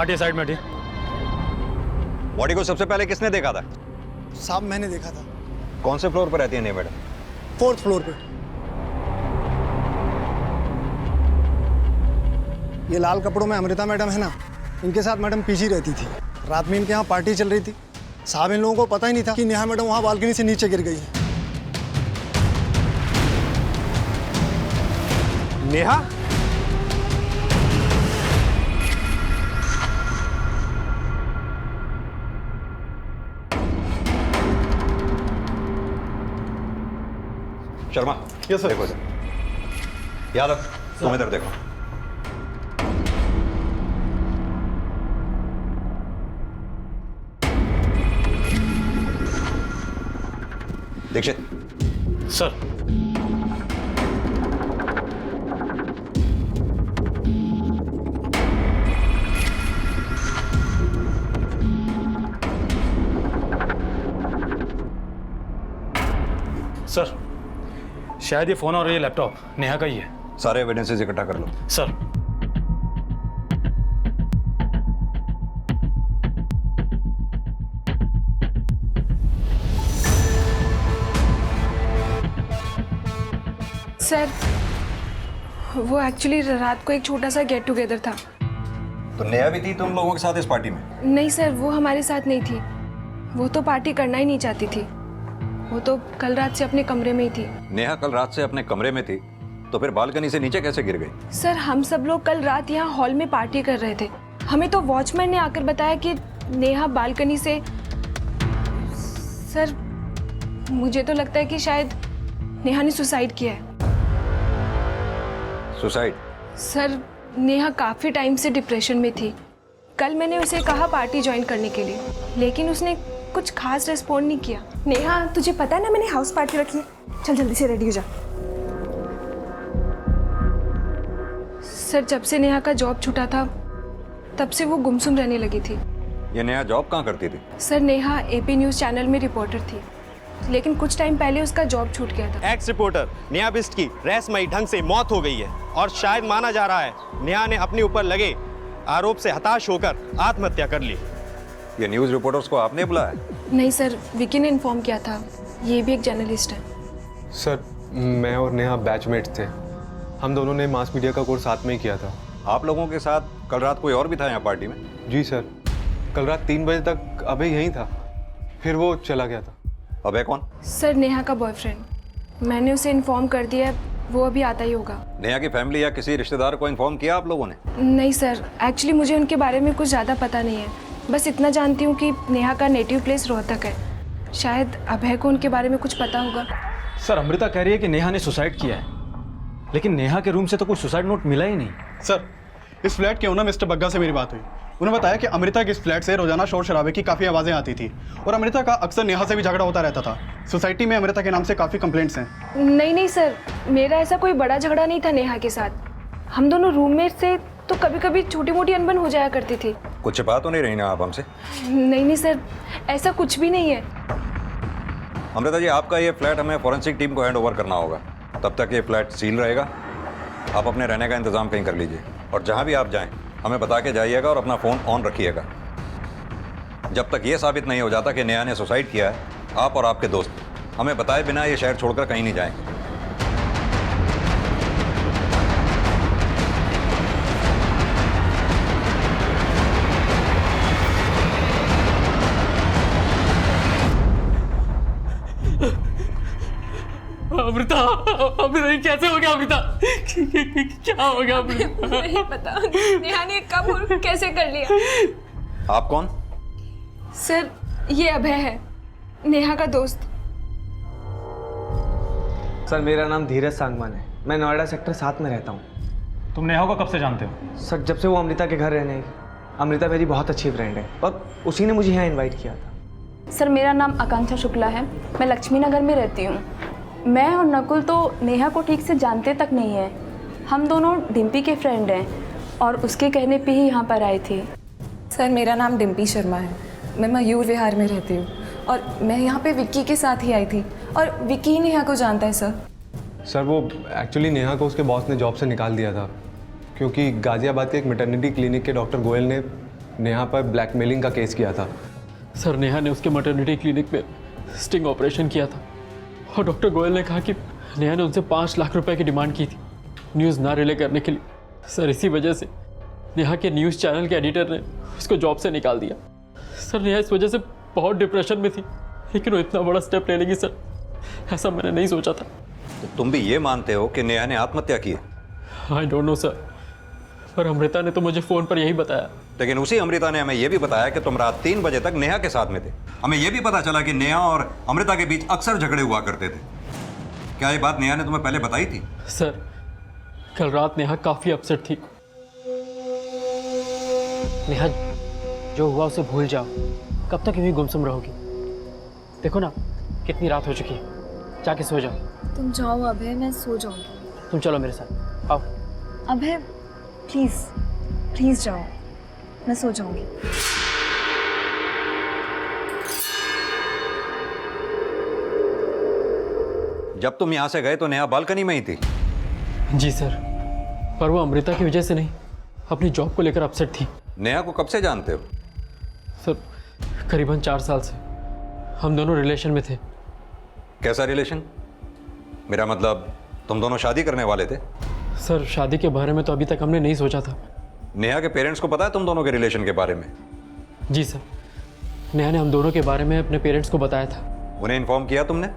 हटिए साइड में हटिए। बॉडी को सबसे पहले किसने देखा था? साहब मैंने देखा था। कौन से फ्लोर पर रहती है नेहा मैडम? 4th फ्लोर पे। ये लाल कपड़ों में अमृता मैडम है ना, इनके साथ मैडम पीछे रहती थी। रात में इनके यहाँ पार्टी चल रही थी। साहब इन लोगों को पता ही नहीं था कि नेहा मैडम वहाँ बालकनी से नीचे गिर गई है। नेहा? Sharma, yes sir. देखो इधर। यादव, तुम इधर देखो। दीक्षित। सर। सर, शायद ये फोन और ये लैपटॉप नेहा का ही है। सारे एविडेंसेस इकट्ठा कर लो। सर। सर, वो एक्चुअली रात को एक छोटा सा गेट टुगेदर था। तो नेहा भी थी तुम लोगों के साथ इस पार्टी में? नहीं सर, वो हमारे साथ नहीं थी। वो तो पार्टी करना ही नहीं चाहती थी। वो तो कल रात से अपने कमरे में ही थी। नेहा कल रात से अपने कमरे में थी, तो फिर बालकनी से नीचे कैसे गिर गई? सर, हम सब लोग कल रात यहाँ हॉल में पार्टी कर रहे थे। हमें तो वॉचमैन ने आकर बताया कि नेहा बालकनी से। सर, मुझे तो लगता है कि शायद नेहा ने सुसाइड किया है। सुसाइड? सर, नेहा काफ़ी टाइम से डिप्रेशन में थी। कल मैंने उसे कहा पार्टी ज्वाइन करने के लिए, लेकिन उसने कुछ खास रिस्पॉन्ड नहीं किया। नेहा, तुझे पता है ना मैंने हाउस पार्टी रखी है। चल जल्दी से रेडी हो जा। सर, जब से नेहा का जॉब छूटा था तब से वो गुमसुम रहने लगी थी। ये नेहा जॉब कहाँ करती थी? Sir, Neha AP news channel में रिपोर्टर थी, लेकिन कुछ टाइम पहले उसका जॉब छूट गया था। एक्स रिपोर्टर नेहा बिष्ट की रहस्यमयी ढंग से मौत हो गई है और शायद माना जा रहा है नेहा ने अपने ऊपर लगे आरोप से हताश होकर आत्महत्या कर ली। ये न्यूज़ रिपोर्टर्स को आपने बुलाया? नहीं सर, विकी ने इन्फॉर्म किया था। ये भी एक जर्नलिस्ट है। सर, मैं और नेहा बैचमेट्स थे। हम दोनों ने मास मीडिया का कोर्स साथ में ही किया था। आप लोगों के साथ कल रात कोई और भी था यहाँ पार्टी में? जी सर, कल रात 3 बजे तक अभय यहीं था, फिर वो चला गया था। अभय कौन? सर, नेहा का बॉयफ्रेंड। मैंने उसे इन्फॉर्म कर दिया है, वो अभी आता ही होगा। नेहा की फैमिली या किसी रिश्तेदार को इन्फॉर्म किया आप लोगों ने? नहीं सर, एक्चुअली मुझे उनके बारे में कुछ ज़्यादा पता नहीं है। बस इतना जानती हूँ कि नेहा का नेटिव प्लेस रोहतक है। शायद अभय को उनके बारे में कुछ पता होगा। सर, अमृता कह रही है कि नेहा ने सुसाइड किया है, लेकिन नेहा के रूम से तो कोई सुसाइड नोट मिला ही नहीं। सर, इस फ्लैट के ओनर मिस्टर बग्गा से मेरी बात हुई। उन्होंने बताया कि अमृता के इस फ्लैट से रोजाना शोर शराबे की काफ़ी आवाज़ें आती थी और अमृता का अक्सर नेहा से भी झगड़ा होता रहता था। सोसाइटी में अमृता के नाम से काफ़ी कंप्लेंट्स हैं। नहीं सर, मेरा ऐसा कोई बड़ा झगड़ा नहीं था नेहा के साथ। हम दोनों रूममेट से तो कभी कभी छोटी मोटी अनबन हो जाया करती थी। कुछ छिपा तो नहीं रही ना आप हमसे? नहीं सर, ऐसा कुछ भी नहीं है। अमृता जी, आपका ये फ्लैट हमें फॉरेंसिक टीम को हैंड ओवर करना होगा। तब तक ये फ्लैट सील रहेगा। आप अपने रहने का इंतजाम कहीं कर लीजिए और जहाँ भी आप जाएं हमें बता के जाइएगा और अपना फ़ोन ऑन रखिएगा। जब तक ये साबित नहीं हो जाता कि नेहा ने सुसाइड किया है, आप और आपके दोस्त हमें बताए बिना ये शहर छोड़कर कहीं नहीं जाएंगे। अमृता, अमृता कैसे हो गया? अमृता क्या हो गया? अमृता नहीं पता नेहा ने कब और कैसे कर लिया। आप कौन? सर, ये अभय है, नेहा का दोस्त। सर, मेरा नाम धीरज सांगवान है। मैं नोएडा सेक्टर 7 में रहता हूँ। तुम नेहा को कब से जानते हो? सर, जब से वो अमृता के घर रहने आई। अमृता मेरी बहुत अच्छी फ्रेंड है और उसी ने मुझे यहाँ इनवाइट किया था। सर, मेरा नाम आकांक्षा शुक्ला है। मैं लक्ष्मी नगर में रहती हूँ। मैं और नकुल तो नेहा को ठीक से जानते तक नहीं है। हम दोनों डिम्पी के फ्रेंड हैं और उसके कहने पे ही यहाँ पर आए थे। सर, मेरा नाम डिम्पी शर्मा है। मैं मयूर विहार में रहती हूँ और मैं यहाँ पे विक्की के साथ ही आई थी और विक्की ही नेहा को जानता है। सर, वो एक्चुअली नेहा को उसके बॉस ने जॉब से निकाल दिया था क्योंकि गाज़ियाबाद के एक मैटरनिटी क्लिनिक के डॉक्टर गोयल ने नेहा पर ब्लैकमेलिंग का केस किया था। सर नेहा ने उसके मैटरनिटी क्लिनिक में स्टिंग ऑपरेशन किया था और डॉक्टर गोयल ने कहा कि नेहा ने उनसे 5 लाख रुपए की डिमांड की थी न्यूज़ ना रिले करने के लिए। सर इसी वजह से नेहा के न्यूज़ चैनल के एडिटर ने उसको जॉब से निकाल दिया। सर नेहा इस वजह से बहुत डिप्रेशन में थी, लेकिन वो इतना बड़ा स्टेप ले लेगी सर, ऐसा मैंने नहीं सोचा था। तो तुम भी ये मानते हो कि नेहा ने आत्महत्या की है? आई डोंट नो सर, पर अमृता ने तो मुझे फ़ोन पर यही बताया। लेकिन उसी अमृता ने हमें यह भी बताया कि तुम रात 3 बजे तक नेहा के साथ में थे। हमें यह भी पता चला कि नेहा और अमृता के बीच अक्सर झगड़े हुआ करते थे। क्या ये बात नेहा ने तुम्हें पहले बताई थी? सर कल रात नेहा काफ़ी अपसेट थी। नेहा, जो हुआ उसे भूल जाओ। कब तक यूं ही गुमसुम रहोगी? देखो ना कितनी रात हो चुकी है, जाके सो जाओ। तुम जाओ अभय, मैं सो जाऊंगी। तुम चलो मेरे साथ, आओ। अभय प्लीज़ प्लीज़ जाओ, मैं सो जाऊंगी। जब तुम यहां से गए तो नेहा बालकनी में ही थी? जी सर, पर वो अमृता की वजह से नहीं, अपनी जॉब को लेकर अपसेट थी। नेहा को कब से जानते हो? सर करीबन 4 साल से हम दोनों रिलेशन में थे। कैसा रिलेशन? मेरा मतलब तुम दोनों शादी करने वाले थे? सर शादी के बारे में तो अभी तक हमने नहीं सोचा था। नेहा के पेरेंट्स को पता है तुम दोनों के रिलेशन के बारे में? जी सर, नेहा ने हम दोनों के बारे में अपने पेरेंट्स को बताया था। उन्हें इन्फॉर्म किया तुमने?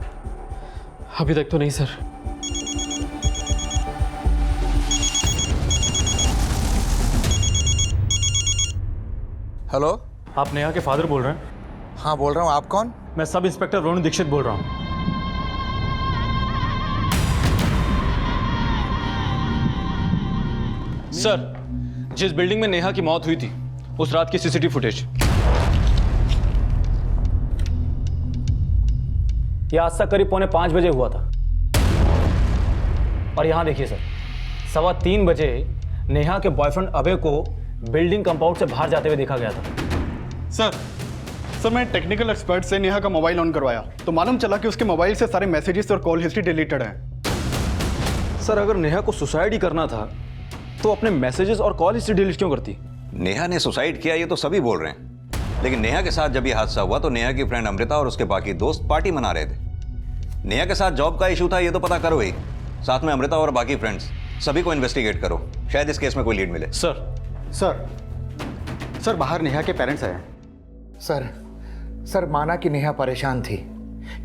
अभी तक तो नहीं सर। हेलो, आप नेहा के फादर बोल रहे हैं? हाँ बोल रहा हूँ। आप कौन? मैं सब इंस्पेक्टर वरुण दीक्षित बोल रहा हूँ। सर, जिस बिल्डिंग में नेहा की मौत हुई थी उस रात की सीसीटीवी फुटेज। यह आज तक करीब 4:45 बजे हुआ था। और यहां देखिए सर, 3:15 बजे नेहा के बॉयफ्रेंड अभय को बिल्डिंग कंपाउंड से बाहर जाते हुए देखा गया था। सर मैं टेक्निकल एक्सपर्ट से नेहा का मोबाइल ऑन करवाया तो मालूम चला कि उसके मोबाइल से सारे मैसेजेस और कॉल हिस्ट्री डिलीटेड है। सर अगर नेहा को सुसाइड ही करना था तो अपने मैसेजेस और कॉल हिस्ट्री डिलीट क्यों करती? नेहा ने सुसाइड किया ये तो सभी बोल रहे हैं, लेकिन नेहा के साथ जब ये हादसा हुआ तो नेहा की फ्रेंड अमृता और उसके बाकी दोस्त पार्टी मना रहे थे। नेहा के साथ जॉब का इशू था ये तो पता करो ही, साथ में अमृता और बाकी फ्रेंड्स सभी को इन्वेस्टिगेट करो, शायद इस केस में कोई लीड मिले। सर बाहर नेहा के पेरेंट्स आए। सर माना कि नेहा परेशान थी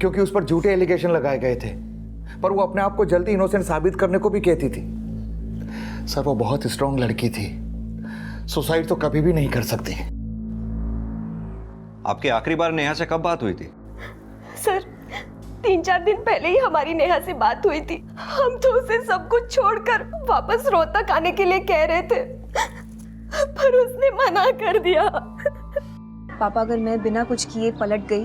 क्योंकि उस पर झूठे एलिगेशन लगाए गए थे, पर वो अपने आप को जल्दी इनोसेंट साबित करने को भी कहती थी। सर वो बहुत स्ट्रांग लड़की थी, सुसाइड तो कभी भी नहीं कर सकती। आपकी आखिरी बार नेहा से कब बात हुई थी? सर 3-4 दिन पहले ही हमारी नेहा से बात हुई थी। हम तो उसे सब कुछ छोड़कर वापस रोहतक आने के लिए कह रहे थे, पर उसने मना कर दिया। पापा अगर मैं बिना कुछ किए पलट गई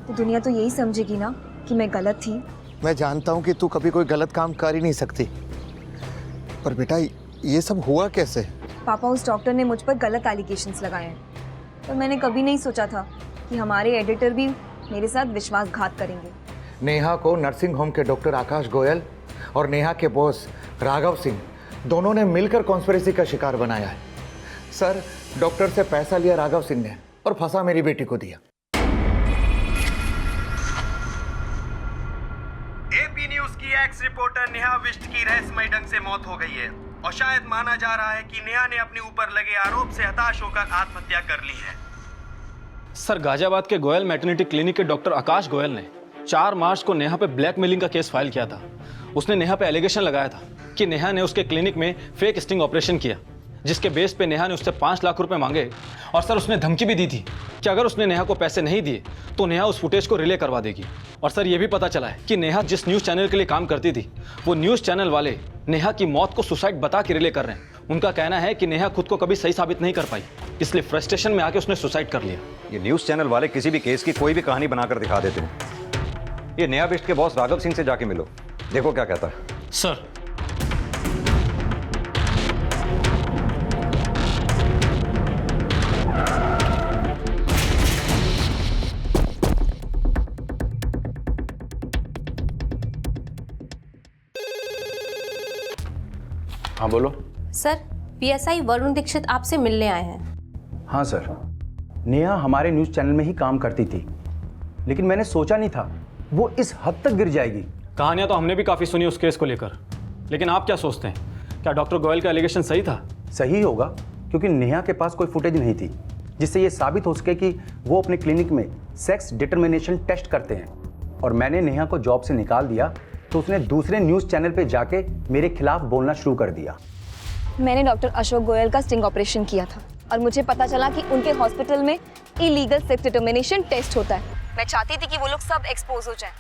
तो दुनिया तो यही समझेगी ना कि मैं गलत थी। मैं जानता हूँ कि तू कभी कोई गलत काम कर ही नहीं सकती, पर बेटा ये सब हुआ कैसे? पापा उस डॉक्टर ने मुझ पर गलत एलिगेशंस लगाए हैं, पर मैंने कभी नहीं सोचा था कि हमारे एडिटर भी मेरे साथ विश्वासघात करेंगे। नेहा को नर्सिंग होम के डॉक्टर आकाश गोयल और नेहा के बॉस राघव सिंह दोनों ने मिलकर कॉन्स्पिरेसी का शिकार बनाया है। सर डॉक्टर से पैसा लिया राघव सिंह ने और फंसा मेरी बेटी को दिया। एपी न्यूज की एक्स रिपोर्टर नेहा विष्ट की रहस्यमय ढंग से मौत हो गई है और शायद माना जा रहा है कि नेहा ने अपने ऊपर लगे आरोप से हताश होकर आत्महत्या कर ली है। सर गाजियाबाद के गोयल मैटरनिटी क्लिनिक के डॉक्टर आकाश गोयल ने 4 मार्च को नेहा पे ब्लैकमेलिंग का केस फाइल किया था। उसने नेहा पे एलिगेशन लगाया था कि नेहा ने उसके क्लिनिक में फेक स्टिंग ऑपरेशन किया, जिसके बेस पे नेहा ने उससे 5 लाख रुपए मांगे। और सर उसने धमकी भी दी थी कि अगर उसने नेहा को पैसे नहीं दिए तो नेहा उस फुटेज को रिले करवा देगी। और सर ये भी पता चला है कि नेहा जिस न्यूज़ चैनल के लिए काम करती थी वो न्यूज़ चैनल वाले नेहा की मौत को सुसाइड बता के रिले कर रहे हैं। उनका कहना है कि नेहा खुद को कभी सही साबित नहीं कर पाई, इसलिए फ्रस्ट्रेशन में आके उसने सुसाइड कर लिया। ये न्यूज़ चैनल वाले किसी भी केस की कोई भी कहानी बनाकर दिखा देते हैं। ये नेहा विष्ट के बॉस राघव सिंह से जाके मिलो, देखो क्या कहता है। सर हाँ बोलो। सर पीएसआई वरुण दीक्षित आपसे मिलने आए हैं। हाँ सर। नेहा हमारे न्यूज़ चैनल में ही काम करती थी, लेकिन मैंने सोचा नहीं था वो इस हद तक गिर जाएगी। कहानियां तो हमने भी काफ़ी सुनी उस केस को लेकर, लेकिन आप क्या सोचते हैं, क्या डॉक्टर गोयल का एलिगेशन सही था? सही होगा, क्योंकि नेहा के पास कोई फुटेज नहीं थी जिससे ये साबित हो सके कि वो अपने क्लिनिक में सेक्स डिटर्मिनेशन टेस्ट करते हैं। और मैंने नेहा को जॉब से निकाल दिया तो उसने दूसरे न्यूज़ चैनल पे जाके मेरे खिलाफ बोलना शुरू कर दिया। मैंने डॉक्टर अशोक गोयल का स्टिंग ऑपरेशन किया था और मुझे पता चला कि उनके हॉस्पिटल में इलीगल सेक्स डिटर्मिनेशन टेस्ट होता है। मैं चाहती थी कि वो लोग सब एक्सपोज हो जाएं,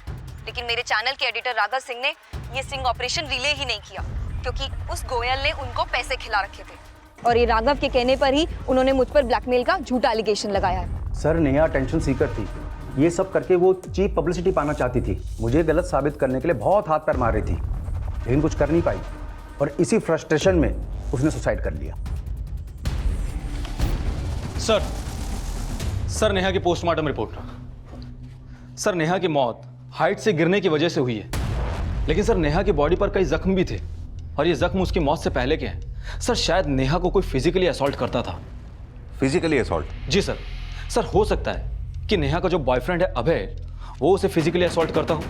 लेकिन मेरे चैनल के एडिटर राघव सिंह ने ये स्टिंग ऑपरेशन रिले ही नहीं किया, क्योंकि उस गोयल ने उनको पैसे खिला रखे थे और ये राघव के कहने पर ही उन्होंने मुझ पर ब्लैकमेल का झूठा एलिगेशन लगाया है। सर, नेहा टेंशन सीकर थी, ये सब करके वो चीप पब्लिसिटी पाना चाहती थी। मुझे गलत साबित करने के लिए बहुत हाथ पैर मार रही थी, लेकिन कुछ कर नहीं पाई और इसी फ्रस्ट्रेशन में उसने सुसाइड कर लिया। सर नेहा की पोस्टमार्टम रिपोर्ट। सर, नेहा की मौत हाइट से गिरने की वजह से हुई है, लेकिन सर नेहा की बॉडी पर कई जख्म भी थे और ये जख्म उसकी मौत से पहले के हैं। सर, शायद नेहा को कोई फिजिकली असॉल्ट करता था। Physically assault? जी सर। सर, हो सकता है कि नेहा का जो बॉयफ्रेंड है अभय, वो उसे फिजिकली असॉल्ट करता हो,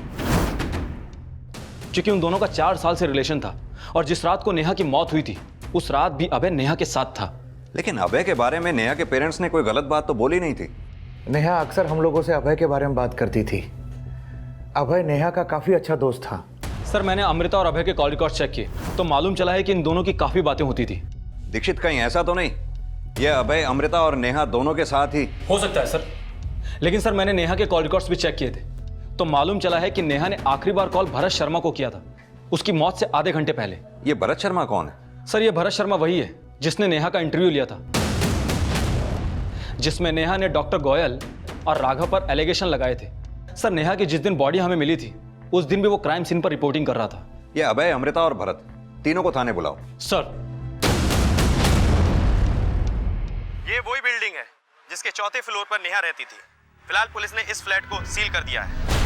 क्योंकि उन दोनों का 4 साल से रिलेशन था और जिस रात को नेहा की मौत हुई थी उस रात भी अभय नेहा के साथ था। लेकिन अभय के बारे में नेहा के पेरेंट्स ने कोई गलत बात तो बोली नहीं थी। नेहा अक्सर हम लोगों से अभय के बारे में बात करती थी। अभय नेहा का काफी अच्छा दोस्त था। सर, मैंने अमृता और अभय के कॉल रिकॉर्ड चेक किए तो मालूम चला है कि इन दोनों की काफी बातें होती थी। दीक्षित, कहीं ऐसा तो नहीं ये अभय अमृता और नेहा दोनों के साथ ही? हो सकता है सर, लेकिन सर मैंने नेहा के कॉल रिकॉर्ड्स भी चेक किए थे तो मालूम चला है कि नेहा ने आखिरी बार कॉल भरत शर्मा को किया था उसकी मौत से आधे घंटे पहले। ये भरत शर्मा कौन है? सर, ये भरत शर्मा वही है जिसने नेहा का इंटरव्यू लिया था, जिसमें नेहा ने डॉक्टर गोयल और राघव पर एलिगेशन लगाए थे। सर, नेहा की जिस दिन बॉडी हमें मिली थी उस दिन भी वो क्राइम सीन पर रिपोर्टिंग कर रहा था। ये अभय, अमृता और भरत तीनों को थाने बुलाओ। सर। ये वही बिल्डिंग है जिसके 4थे फ्लोर पर नेहा रहती थी। फिलहाल पुलिस ने इस फ्लैट को सील कर दिया है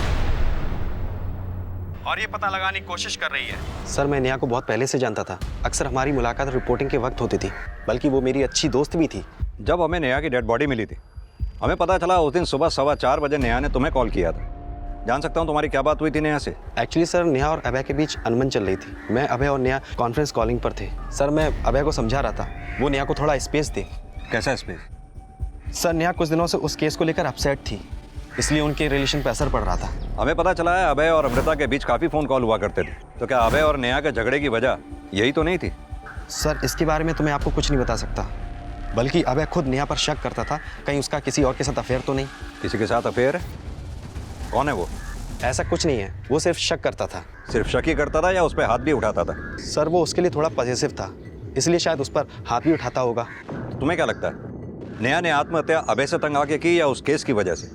और ये पता लगाने की कोशिश कर रही है। सर, मैं नेहा को बहुत पहले से जानता था। अक्सर हमारी मुलाकात रिपोर्टिंग के वक्त होती थी, बल्कि वो मेरी अच्छी दोस्त भी थी। जब हमें नेहा की डेड बॉडी मिली थी हमें पता चला उस दिन सुबह 4:15 बजे नेहा ने तुम्हें कॉल किया था। जान सकता हूँ तुम्हारी क्या बात हुई थी नेहा से? एक्चुअली सर, नेहा और अभय के बीच अनबन चल रही थी। मैं, अभय और नेहा कॉन्फ्रेंस कॉलिंग पर थे। सर, मैं अभय को समझा रहा था वो नेहा को थोड़ा स्पेस दे। कैसा स्पेस? सर, नेहा कुछ दिनों से उस केस को लेकर अपसेट थी, इसलिए उनके रिलेशन पर असर पड़ रहा था। हमें पता चला है अभय और अमृता के बीच काफ़ी फ़ोन कॉल हुआ करते थे, तो क्या अभय और नेहा के झगड़े की वजह यही तो नहीं थी? सर, इसके बारे में तो मैं आपको कुछ नहीं बता सकता, बल्कि अभय खुद नेहा पर शक करता था कहीं उसका किसी और के साथ अफेयर तो नहीं। किसी के साथ अफेयर है? कौन है वो? ऐसा कुछ नहीं है, वो सिर्फ शक करता था। सिर्फ शक ही करता था या उस पर हाथ भी उठाता था? सर, वो उसके लिए थोड़ा पॉजिटिव था, इसलिए शायद उस पर हाथ भी उठाता होगा। तुम्हें क्या लगता है, नेहा ने आत्महत्या अभय से तंग आके की या उस केस की वजह से?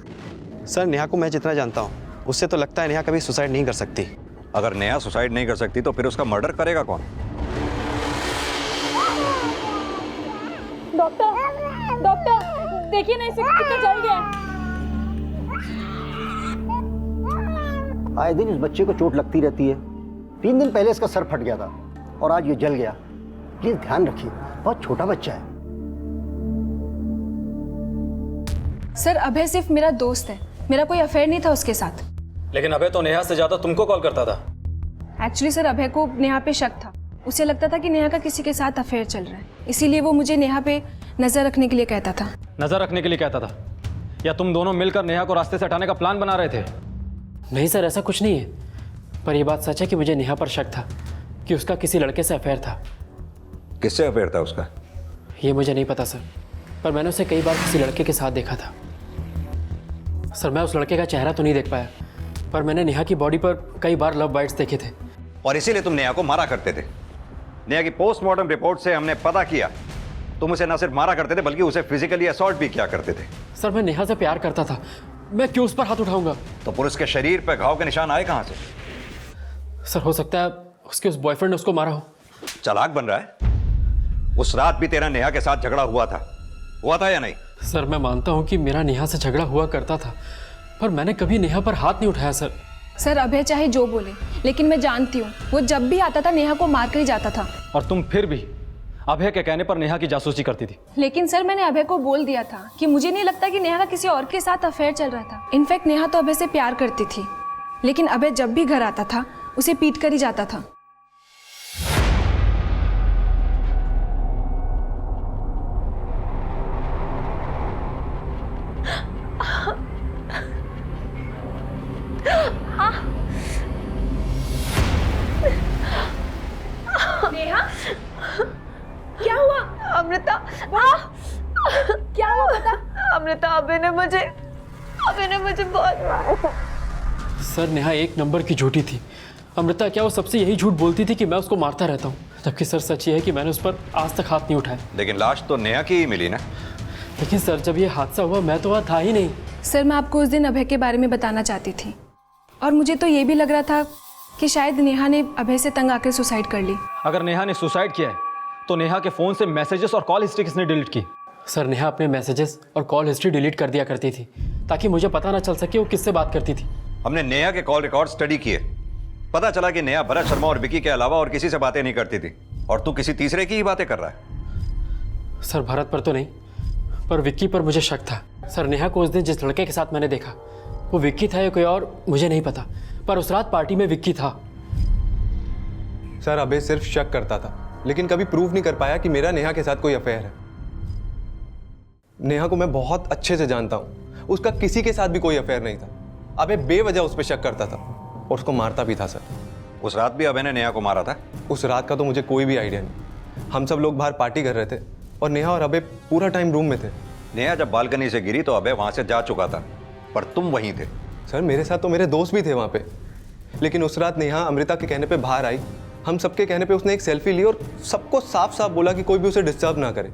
सर, नेहा को मैं जितना जानता हूँ उससे तो लगता है नेहा कभी सुसाइड नहीं कर सकती। अगर नेहा सुसाइड नहीं कर सकती तो फिर उसका मर्डर करेगा कौन? डॉक्टर देखिए ना, इसे कितना जल गया। आए दिन इस बच्चे को चोट लगती रहती है। 3 दिन पहले इसका सर फट गया था और आज ये जल गया। प्लीज ध्यान रखिए, बहुत छोटा बच्चा है। सर, अभय सिर्फ मेरा दोस्त है, मेरा कोई अफेयर नहीं था उसके साथ। लेकिन अभय तो नेहा से ज्यादा तुमको कॉल करता था। एक्चुअली सर, अभय को नेहा पे शक था। उसे लगता था कि नेहा का किसी के साथ अफेयर चल रहा है, इसीलिए वो मुझे नेहा पे नजर रखने के लिए कहता था। नजर रखने के लिए कहता था या तुम दोनों मिलकर नेहा को रास्ते से हटाने का प्लान बना रहे थे? नहीं सर, ऐसा कुछ नहीं है, पर यह बात सच है कि मुझे नेहा पर शक था कि उसका किसी लड़के से अफेयर था। किससे अफेयर था उसका? ये मुझे नहीं पता सर, पर मैंने उसे कई बार किसी लड़के के साथ देखा था। सर, मैं उस लड़के का चेहरा तो नहीं देख पाया, पर मैंने नेहा की बॉडी पर कई बार लव बाइट्स देखे थे। और इसीलिए तुम नेहा को मारा करते थे। नेहा की पोस्टमार्टम रिपोर्ट से हमने पता किया तुम उसे न सिर्फ मारा करते थे बल्कि उसे फिजिकली असॉल्ट भी किया करते थे। सर, मैं नेहा से प्यार करता था, मैं क्यों उस पर हाथ उठाऊंगा? तो पुरुष के शरीर पर घाव के निशान आए कहां से? सर, हो सकता है उसके उस बॉयफ्रेंड ने उसको मारा हो। चालाक बन रहा है। उस रात भी तेरा नेहा के साथ झगड़ा हुआ था या नहीं? सर, मैं मानता हूं कि मेरा नेहा से झगड़ा हुआ करता था, पर मैंने कभी नेहा पर हाथ नहीं उठाया। सर, अभय चाहे जो बोले, लेकिन मैं जानती हूँ वो जब भी आता था नेहा को मार कर ही जाता था। और तुम फिर भी अभय के कहने पर नेहा की जासूसी करती थी। लेकिन सर मैंने अभय को बोल दिया था कि मुझे नहीं लगता कि नेहा का किसी और के साथ अफेयर चल रहा था। इनफैक्ट नेहा तो अभय से प्यार करती थी, लेकिन अभय जब भी घर आता था उसे पीट कर ही जाता था। नेहा, क्या हुआ? अमृता, क्या हुआ बता? अमृता, अभय ने मुझे बहुत मारा था। सर नेहा एक नंबर की झूठी थी। अमृता क्या वो सबसे यही झूठ बोलती थी कि मैं उसको मारता रहता हूँ, जबकि सर सच ये है कि मैंने उस पर आज तक हाथ नहीं उठाया। लेकिन लाश तो नेहा की ही मिली ना। लेकिन सर जब ये हादसा हुआ मैं तो वहाँ था ही नहीं। सर मैं आपको उस दिन अभय के बारे में बताना चाहती थी, और मुझे तो ये भी लग रहा था कि शायद नेहा ने अभय से तंग आकर सुसाइड कर ली। अगर नेहा ने सुसाइड किया है तो नेहा के फोन से मैसेजेस और कॉल हिस्ट्री किसने डिलीट की? सर नेहा अपने मैसेजेस और कॉल हिस्ट्री डिलीट कर दिया करती थी ताकि मुझे पता ना चल सके वो किससे बात करती थी। हमने नेहा के कॉल रिकॉर्ड स्टडी किए, पता चला कि नेहा भरत शर्मा और विकी के अलावा और किसी से बातें नहीं करती थी, और तू किसी तीसरे की ही बातें कर रहा है। सर भरत पर तो नहीं, पर विक्की पर मुझे शक था। सर नेहा को उस दिन जिस लड़के के साथ मैंने देखा वो विक्की था या कोई और मुझे नहीं पता, पर उस रात पार्टी में विक्की था। सर अभय सिर्फ शक करता था, लेकिन कभी प्रूव नहीं कर पाया कि मेरा नेहा के साथ कोई अफेयर है। नेहा को मैं बहुत अच्छे से जानता हूँ, उसका किसी के साथ भी कोई अफेयर नहीं था। अभय बेवजह उस पर शक करता था और उसको मारता भी था। सर उस रात भी अभय ने नेहा को मारा था? उस रात का तो मुझे कोई भी आइडिया नहीं। हम सब लोग बाहर पार्टी कर रहे थे और नेहा और अभय पूरा टाइम रूम में थे। नेहा जब बालकनी से गिरी तो अभय वहां से जा चुका था, पर तुम वहीं थे। सर मेरे साथ तो मेरे दोस्त भी थे वहाँ पे, लेकिन उस रात नेहा अमृता के कहने पे बाहर आई। हम सबके कहने पे उसने एक सेल्फी ली और सबको साफ साफ बोला कि कोई भी उसे डिस्टर्ब ना करे,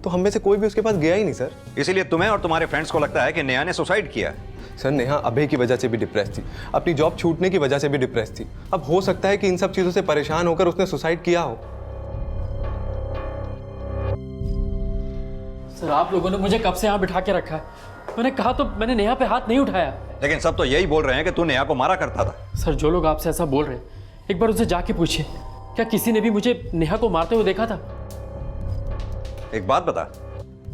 तो हम में से कोई भी उसके पास गया ही नहीं। सर इसीलिए तुम्हें और तुम्हारे फ्रेंड्स को लगता है कि नेहा ने सुसाइड किया? सर नेहा अभय की वजह से भी डिप्रेस थी, अपनी जॉब छूटने की वजह से भी डिप्रेस थी। अब हो सकता है कि इन सब चीज़ों से परेशान होकर उसने सुसाइड किया हो। सर आप लोगों ने मुझे कब से यहाँ बिठा के रखा है? मैंने कहा तो मैंने नेहा पे हाथ नहीं उठाया। लेकिन सब तो यही बोल रहे हैं कि तू नेहा को मारा करता था। सर जो लोग आपसे ऐसा बोल रहे हैं एक बार उनसे जाके पूछिए, क्या किसी ने भी मुझे नेहा को मारते हुए देखा था? एक बात बता,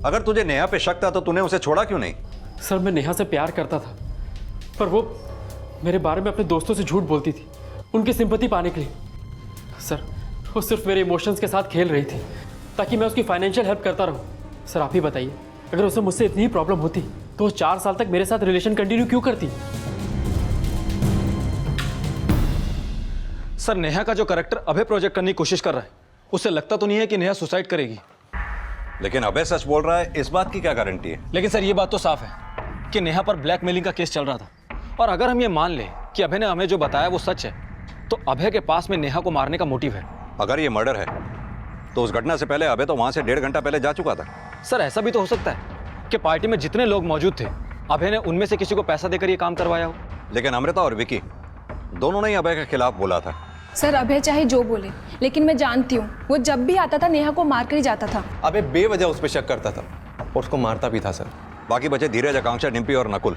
अगर तुझे नेहा पे शक था तो तूने उसे छोड़ा क्यों नहीं? सर मैं नेहा से प्यार करता था, पर वो मेरे बारे में अपने दोस्तों से झूठ बोलती थी उनकी सिंपैथी पाने के लिए। सर वो सिर्फ मेरे इमोशंस के साथ खेल रही थी ताकि मैं उसकी फाइनेंशियल हेल्प करता रहूं। सर आप ही बताइए, अगर उसे मुझसे इतनी ही प्रॉब्लम होती तो वो 4 साल तक मेरे साथ रिलेशन कंटिन्यू क्यों करती? सर नेहा का जो कैरेक्टर अभय प्रोजेक्ट करने की कोशिश कर रहा है, उसे लगता तो नहीं है कि नेहा सुसाइड करेगी। लेकिन अभय सच बोल रहा है, इस बात की क्या गारंटी है? लेकिन सर ये बात तो साफ है कि नेहा पर ब्लैकमेलिंग का केस चल रहा था, और अगर हम ये मान लें कि अभय ने हमें जो बताया वो सच है, तो अभय के पास में नेहा को मारने का मोटिव है। अगर ये मर्डर है तो उस घटना से पहले अभय तो वहां से 1.5 घंटा पहले जा चुका था। सर ऐसा भी तो हो सकता है कि पार्टी में जितने लोग मौजूद थे अभय ने उनमें से किसी को पैसा देकर ये काम करवाया हो। लेकिन अमृता और विकी दोनों ने ही अभय के खिलाफ बोला था। सर अभय चाहे जो बोले, लेकिन मैं जानती हूँ वो जब भी आता था नेहा को मार कर ही जाता था। अभय बेवजह उस पर शक करता था और उसको मारता भी था। सर बाकी बचे धीरज, आकांक्षा, डिम्पी और नकुल।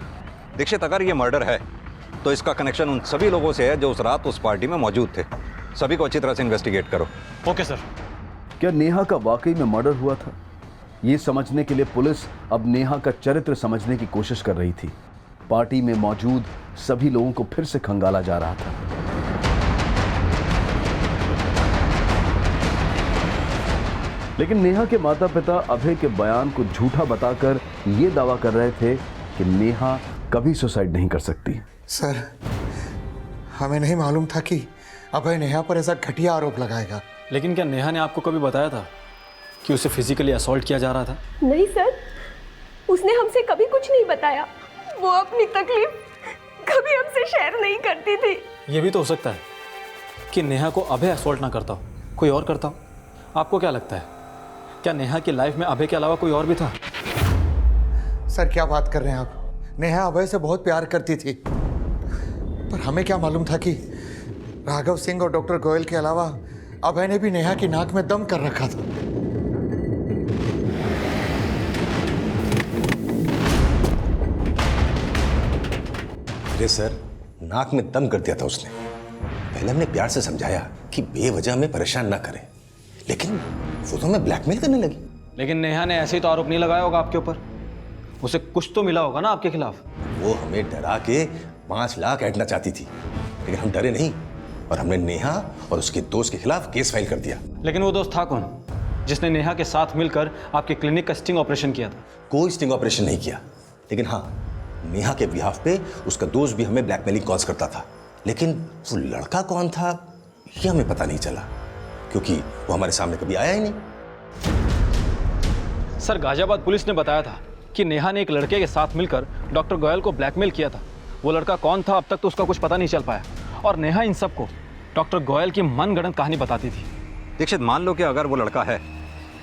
दीक्षित अगर ये मर्डर है तो इसका कनेक्शन उन सभी लोगों से है जो उस रात उस पार्टी में मौजूद थे। सभी को अच्छी तरह से इन्वेस्टिगेट करो। Okay sir. क्या नेहा का वाकई में मर्डर हुआ था? ये समझने के लिए पुलिस अब नेहा का चरित्र समझने की कोशिश कर रही थी। पार्टी में मौजूद सभी लोगों को फिर से खंगाला जा रहा था। लेकिन नेहा के माता पिता अभय के बयान को झूठा बताकर ये दावा कर रहे थे कि नेहा कभी सुसाइड नहीं कर सकती। सर हमें नहीं मालूम था कि अभय नेहा पर ऐसा घटिया आरोप लगाएगा। लेकिन क्या नेहा ने आपको कभी बताया था कि उसे फिजिकली असॉल्ट किया जा रहा था? नहीं सर, उसने हमसे कभी कुछ नहीं बताया। वो अपनी तकलीफ कभी हमसे शेयर नहीं करती थी। ये भी तो हो सकता है कि नेहा को अभय असॉल्ट ना करता हो, कोई और करता हो। आपको क्या लगता है, क्या नेहा की लाइफ में अभय के अलावा कोई और भी था? सर क्या बात कर रहे हैं आप? नेहा अभय से बहुत प्यार करती थी, पर हमें क्या मालूम था कि राघव सिंह और डॉक्टर गोयल के अलावा अभय ने भी नेहा की नाक में दम कर रखा था। अरे सर, नाक में दम कर दिया था उसने। पहले हमने प्यार से समझाया कि बेवजह में परेशान ना करे, लेकिन वो तो हमें ब्लैकमेल करने लगी। लेकिन नेहा ने ऐसे ही तो आरोप नहीं लगाया होगा आपके ऊपर। उसे कुछ तो मिला होगा ना आपके खिलाफ। वो हमें डरा के 5 लाख ऐंठना चाहती थी, लेकिन हम डरे नहीं और हमने नेहा और उसके दोस्त के खिलाफ केस फाइल कर दिया। लेकिन वो दोस्त था कौन जिसने नेहा के साथ मिलकर आपके क्लिनिक का स्टिंग ऑपरेशन किया था? कोई स्टिंग ऑपरेशन नहीं किया, लेकिन हाँ, नेहा के बिहाफ पे उसका दोस्त भी हमें ब्लैकमेलिंग कॉल्स करता था। लेकिन वो लड़का कौन था ये हमें पता नहीं चला, क्योंकि वो हमारे सामने कभी आया ही नहीं। सर, गाजियाबाद पुलिस ने बताया था कि नेहा ने एक लड़के के साथ मिलकर डॉक्टर गोयल को ब्लैकमेल किया था। वो लड़का कौन था अब तक तो उसका कुछ पता नहीं चल पाया, और नेहा इन सबको डॉक्टर गोयल की मनगढ़ंत कहानी बताती थी। दीक्षित, मान लो कि अगर वो लड़का है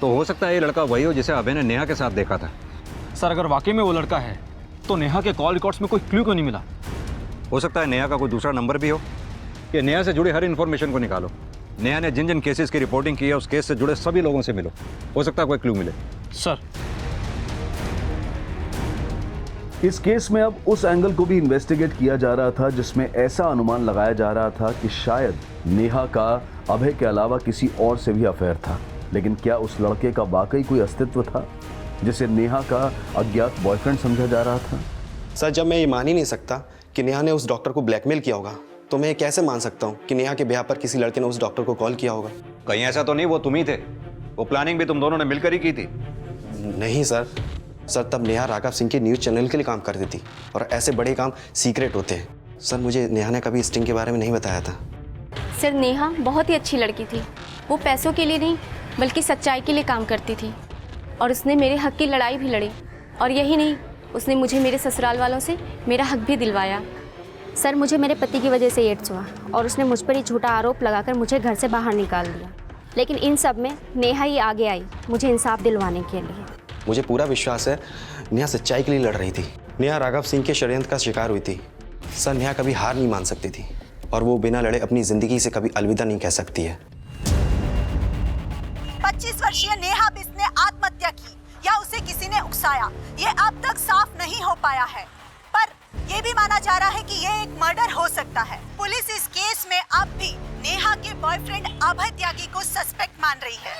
तो हो सकता है ये लड़का वही हो जिसे अभय ने नेहा के साथ देखा था। सर, अगर वाकई में वो लड़का है तो नेहा के कॉल रिकॉर्ड्स में कोई क्लू क्यों नहीं मिला? हो सकता है नेहा का कोई दूसरा नंबर भी हो। कि नेहा से जुड़ी हर इन्फॉर्मेशन को निकालो। नेहा ने जिन जिन केसेस की रिपोर्टिंग की है उस केस से जुड़े सभी लोगों से मिलो, हो सकता है कोई क्लू मिले। सर, इस केस में अब उस एंगल को भी इन्वेस्टिगेट किया जा रहा था जिसमें ऐसा अनुमान लगाया जा रहा था कि शायद नेहा का अभय के अलावा किसी और से भी अफेयर था। लेकिन क्या उस लड़के का वाकई कोई अस्तित्व था जिसे नेहा का अज्ञात बॉयफ्रेंड समझा जा रहा था? सर, जब मैं ये मान ही नहीं सकता कि नेहा ने उस डॉक्टर को ब्लैकमेल किया होगा, तो मैं ये कैसे मान सकता हूँ कि नेहा के ब्याह पर किसी लड़के ने उस डॉक्टर को कॉल किया होगा? कहीं ऐसा तो नहीं वो तुम ही थे? वो प्लानिंग भी तुम दोनों ने मिलकर ही की थी। नहीं सर, तब नेहा राघव सिंह के न्यूज़ चैनल के लिए काम करती थी और ऐसे बड़े काम सीक्रेट होते हैं। सर, मुझे नेहा ने कभी स्टिंग के बारे में नहीं बताया था। सर, नेहा बहुत ही अच्छी लड़की थी। वो पैसों के लिए नहीं बल्कि सच्चाई के लिए काम करती थी, और उसने मेरे हक की लड़ाई भी लड़ी। और यही नहीं, उसने मुझे मेरे ससुराल वालों से मेरा हक भी दिलवाया। सर, मुझे मेरे पति की वजह से एड्स हुआ और उसने मुझ पर ही झूठा आरोप लगाकर मुझे घर से बाहर निकाल दिया। लेकिन इन सब में नेहा ही आगे आई मुझे इंसाफ दिलवाने के लिए। मुझे पूरा विश्वास है नेहा सच्चाई के लिए लड़ रही थी। नेहा राघव सिंह के षड्यंत्र का शिकार हुई थी। सर, नेहा कभी हार नहीं मान सकती थी और वो बिना लड़े अपनी जिंदगी से कभी अलविदा नहीं कह सकती है। 25 वर्षीय नेहा बिष्ट ने आत्महत्या की या उसे किसी ने उकसाया, ये अब तक साफ नहीं हो पाया है, पर ये भी माना जा रहा है कि ये एक मर्डर हो सकता है। पुलिस इस केस में अब भी नेहा के बॉयफ्रेंड अभय त्यागी को सस्पेक्ट मान रही है।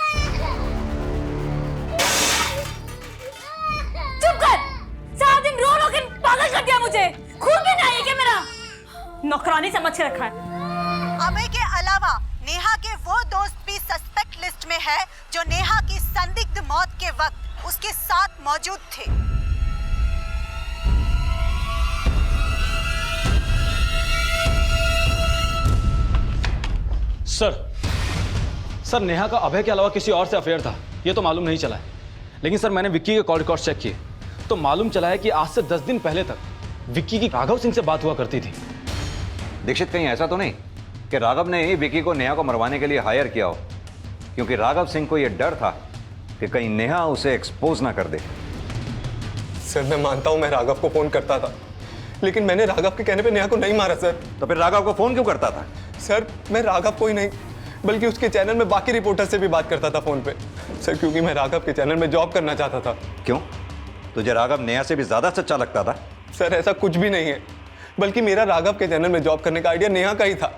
चुप कर! सारा दिन रो रो के पागल कर दिया मुझे। खून भी नहीं है क्या मेरा? नौकरानी समझ के रखा है। अभय के अलावा नेहा के वो दोस्त भी सस्पेक्ट लिस्ट में है जो नेहा की संदिग्ध मौत के वक्त उसके साथ मौजूद थे। सर, नेहा का अभय के अलावा किसी और से अफेयर था ये तो मालूम नहीं चला है। लेकिन सर, मैंने विक्की के कॉल रिकॉर्ड चेक किए तो मालूम चला है कि आज से 10 दिन पहले तक विक्की की राघव सिंह से बात हुआ करती थी। दीक्षित, कहीं ऐसा तो नहीं कि राघव ने ही विक्की को नेहा को मरवाने के लिए हायर किया हो? क्योंकि राघव सिंह को यह डर था कि कहीं नेहा उसे एक्सपोज ना कर दे। सर, मैं मानता हूं मैं राघव को फोन करता था, लेकिन मैंने राघव के कहने पे नेहा को नहीं मारा सर। तो फिर राघव को फोन क्यों करता था? सर, मैं राघव को ही नहीं बल्कि उसके चैनल में बाकी रिपोर्टर से भी बात करता था फोन पे सर, क्योंकि मैं राघव के चैनल में जॉब करना चाहता था। क्यों? तुझे राघव नेहा से भी ज्यादा सच्चा लगता था? सर, ऐसा कुछ भी नहीं है, बल्कि मेरा राघव के चैनल में जॉब करने का आइडिया नेहा का ही था।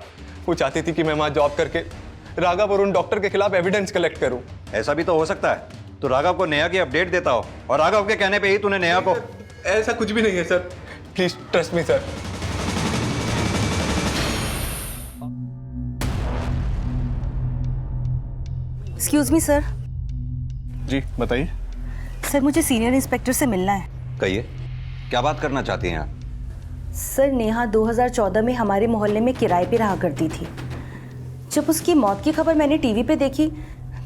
वो चाहती थी कि मैं वहां जॉब करके राघव और उन डॉक्टर के खिलाफ एविडेंस कलेक्ट करूं। ऐसा भी तो हो सकता है तो राघव को नेहा की अपडेट देता हो और राघव के कहने पे ही तूने नेहा को। ऐसा कुछ भी नहीं है sir, please trust me sir. Excuse me sir. जी बताइए। सर, मुझे सीनियर इंस्पेक्टर से मिलना है। कहिए, क्या बात करना चाहती हैं आप? सर, नेहा 2014 में हमारे मोहल्ले में किराए पे रहा करती थी। जब उसकी मौत की खबर मैंने टीवी पे देखी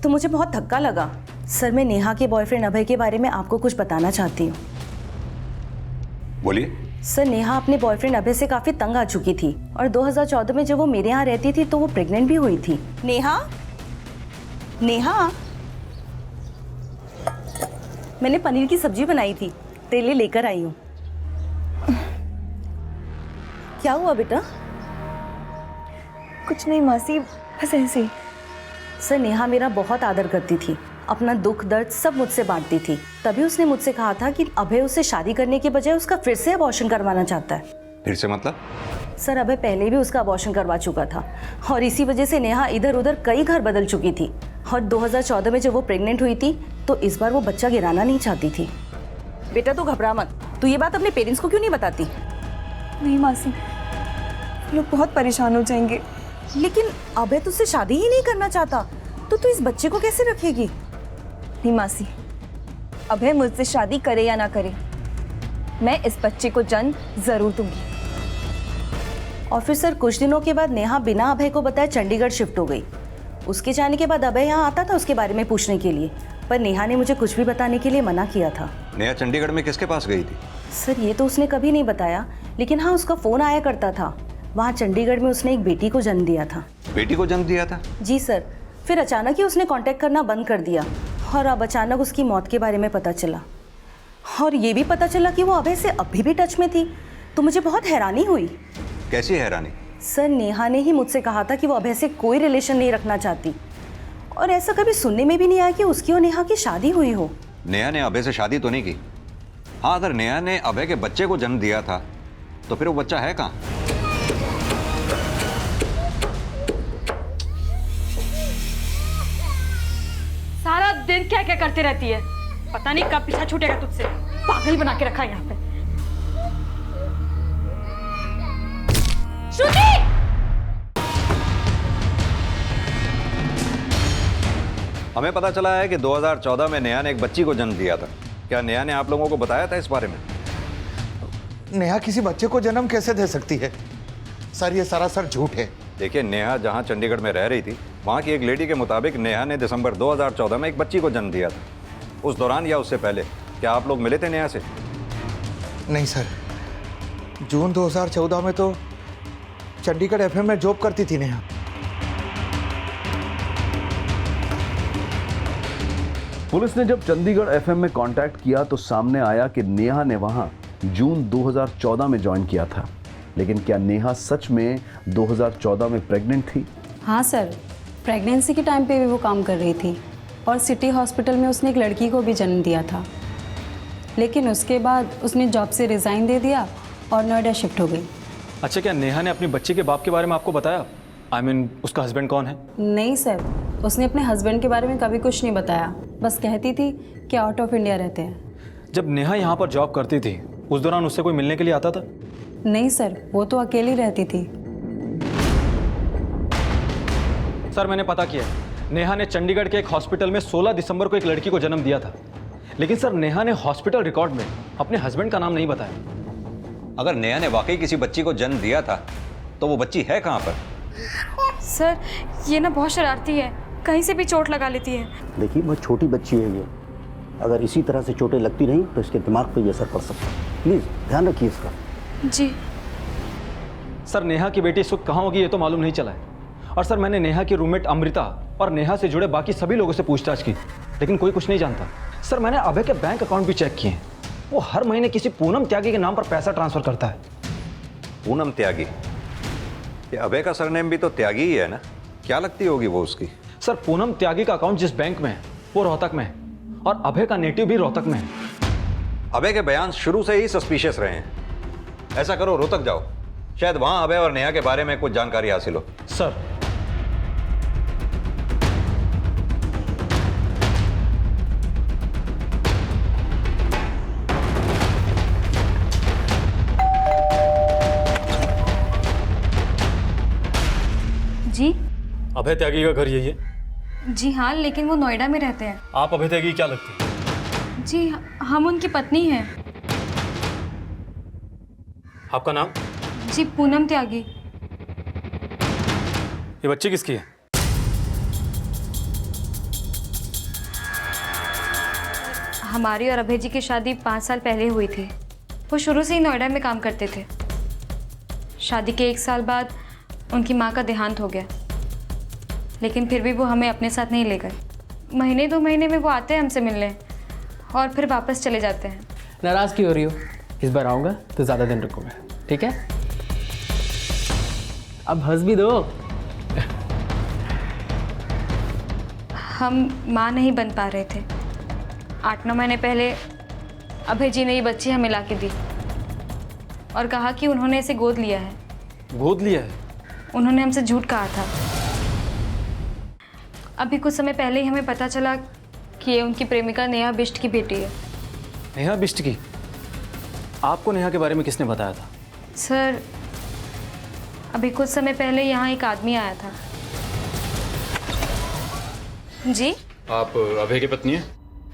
तो मुझे बहुत धक्का लगा। सर, मैं नेहा के बॉयफ्रेंड अभय के बारे में आपको कुछ बताना चाहती हूँ। बोलिए। सर, नेहा अपने बॉयफ्रेंड अभय से काफी तंग आ चुकी थी और 2014 में जब वो मेरे यहाँ रहती थी तो वो प्रेग्नेंट भी हुई थी। नेहा, नेहा, मैंने पनीर की सब्जी बनाई थी, तेरे लिए लेकर आई हूँ। क्या हुआ बेटा? कुछ नहीं मासी, बस ऐसे ही। सर, नेहा मेरा बहुत आदर करती थी, अपना दुख दर्द सब मुझसे बांटती थी। तभी उसने मुझसे कहा था कि अभय उससे शादी करने के बजाय उसका फिर से अबॉर्शन करवाना चाहता है। फिर से मतलब? सर, अभय पहले भी उसका अबॉर्शन करवा चुका था और इसी वजह से नेहा इधर उधर कई घर बदल चुकी थी। और 2014 में जब वो प्रेग्नेंट हुई थी तो इस बार वो बच्चा गिराना नहीं चाहती थी। बेटा तू घबरा मत, तू ये बात अपने पेरेंट्स को क्यों नहीं बताती? नहीं मासी, लोग बहुत परेशान हो जाएंगे। लेकिन अभय तुझसे शादी ही नहीं करना चाहता तो तू इस बच्चे को कैसे रखेगी? नहीं मासी, अभय मुझसे शादी करे या ना करे, मैं इस बच्चे को जन्म जरूर दूंगी। और फिर सर कुछ दिनों के बाद नेहा बिना अभय को बताए चंडीगढ़ शिफ्ट हो गई। उसके जाने के बाद अभय यहाँ आता था उसके बारे में पूछने के लिए, पर नेहा ने मुझे कुछ भी बताने के लिए मना किया था। नेहा चंडीगढ़ में किसके पास गई थी? सर ये तो उसने कभी नहीं बताया, लेकिन हाँ उसका फ़ोन आया करता था। वहाँ चंडीगढ़ में उसने एक बेटी को जन्म दिया था। बेटी को जन्म दिया था? जी सर। फिर अचानक ही उसने कांटेक्ट करना बंद कर दिया और अब अचानक उसकी मौत के बारे में पता चला। और ये भी पता चला कि वो अभय से अभी भी टच में थी, तो मुझे बहुत हैरानी हुई। कैसी हैरानी? सर नेहा ने ही मुझसे कहा था कि वो अभय से कोई रिलेशन नहीं रखना चाहती, और ऐसा कभी सुनने में भी नहीं आया कि उसकी और नेहा की शादी हुई हो। नेहा ने अभय से शादी तो नहीं की? हाँ, अगर नेहा ने अभय के बच्चे को जन्म दिया था तो फिर वो बच्चा है कहाँ? सारा दिन क्या क्या करती रहती है, पता नहीं कब पीछा छूटेगा तुझसे। पागल बना के रखा है यहाँ पे। श्रुति! हमें पता चला है कि 2014 में नेहा ने एक बच्ची को जन्म दिया था। क्या नेहा ने आप लोगों को बताया था इस बारे में? नेहा किसी बच्चे को जन्म कैसे दे सकती है? सर ये सरासर झूठ है। देखिए, नेहा जहां चंडीगढ़ में रह रही थी वहां की एक लेडी के मुताबिक नेहा ने दिसंबर 2014 में एक बच्ची को जन्म दिया था। उस दौरान या उससे पहले क्या आप लोग मिले थे नेहा से? नहीं सर, जून 2014 में तो चंडीगढ़ एफएम में जॉब करती थी नेहा। पुलिस ने जब चंडीगढ़ एफएम में कांटेक्ट किया तो सामने आया कि नेहा ने वहां जून 2014 में ज्वाइन किया था। लेकिन क्या नेहा सच में 2014 में प्रेग्नेंट थी? हाँ सर, प्रेगनेंसी के टाइम पे भी वो काम कर रही थी और सिटी हॉस्पिटल में उसने एक लड़की को भी जन्म दिया था। लेकिन उसके बाद उसने जॉब से रिज़ाइन दे दिया और नोएडा शिफ्ट हो गई। अच्छा, क्या नेहा ने अपनी बच्ची के बाप के बारे में आपको बताया? I mean, उसका हस्बैंड कौन है? नहीं सर, उसने अपने हस्बैंड के बारे में कभी कुछ नहीं बताया, बस कहती थी कि आउट ऑफ इंडिया रहते हैं। जब नेहा यहाँ पर जॉब करती थी उस दौरान उससे कोई मिलने के लिए आता था? नहीं सर, वो तो अकेली रहती थी। सर मैंने पता किया, नेहा ने चंडीगढ़ के एक हॉस्पिटल में 16 दिसंबर को एक लड़की को जन्म दिया था। लेकिन सर नेहा ने हॉस्पिटल रिकॉर्ड में अपने हस्बैंड का नाम नहीं बताया। अगर नेहा ने वाकई किसी बच्ची को जन्म दिया था तो वो बच्ची है कहाँ पर? सर ये ना बहुत शरारती है, कहीं से भी चोट लगा लेती है। देखिए बहुत छोटी बच्ची है ये, अगर इसी तरह से चोटें लगती रहीं तो इसके दिमाग पे भी असर पड़ सकता है। प्लीज़ ध्यान रखिए इसका। जी सर, नेहा की बेटी इस वक्त कहाँ होगी ये तो मालूम नहीं चला है। और सर मैंने नेहा की रूममेट अमृता और नेहा से जुड़े बाकी सभी लोगों से पूछताछ की, लेकिन कोई कुछ नहीं जानता। सर मैंने अभय के बैंक अकाउंट भी चेक किए, वो हर महीने किसी पूनम त्यागी के नाम पर पैसा ट्रांसफर करता है। पूनम त्यागी? ये अभय का सरनेम भी तो त्यागी ही है ना? क्या लगती होगी वो उसकी? सर पूनम त्यागी का अकाउंट जिस बैंक में है वो रोहतक में है और अभय का नेटिव भी रोहतक में है। अभय के बयान शुरू से ही सस्पिशियस रहे हैं। ऐसा करो, रोहतक जाओ, शायद वहां अभय और नेहा के बारे में कुछ जानकारी हासिल हो। सर जी अभय त्यागी का घर यही है? जी हाँ, लेकिन वो नोएडा में रहते हैं। आप अभय त्यागी क्या लगती है? जी हम उनकी पत्नी हैं। आपका नाम? जी पूनम त्यागी। ये बच्ची किसकी है? हमारी और अभय जी की शादी 5 साल पहले हुई थी। वो शुरू से ही नोएडा में काम करते थे। शादी के 1 साल बाद उनकी माँ का देहांत हो गया, लेकिन फिर भी वो हमें अपने साथ नहीं ले गए। महीने 2 महीने में वो आते हैं हमसे मिलने और फिर वापस चले जाते हैं। नाराज़ क्यों हो रही हो? इस बार आऊँगा तो ज़्यादा दिन रुकूंगा, ठीक है? अब हंस भी दो। हम माँ नहीं बन पा रहे थे। 8-9 महीने पहले अभय जी ने ये बच्ची हमें ला के दी और कहा कि उन्होंने इसे गोद लिया है। गोद लिया है? उन्होंने हमसे झूठ कहा था। अभी कुछ समय पहले ही हमें पता चला कि ये उनकी प्रेमिका नेहा बिष्ट की बेटी है। नेहा बिष्ट की? आपको नेहा के बारे में किसने बताया था? सर, अभी कुछ समय पहले यहाँ एक आदमी आया था। जी? आप अभय की पत्नी हैं?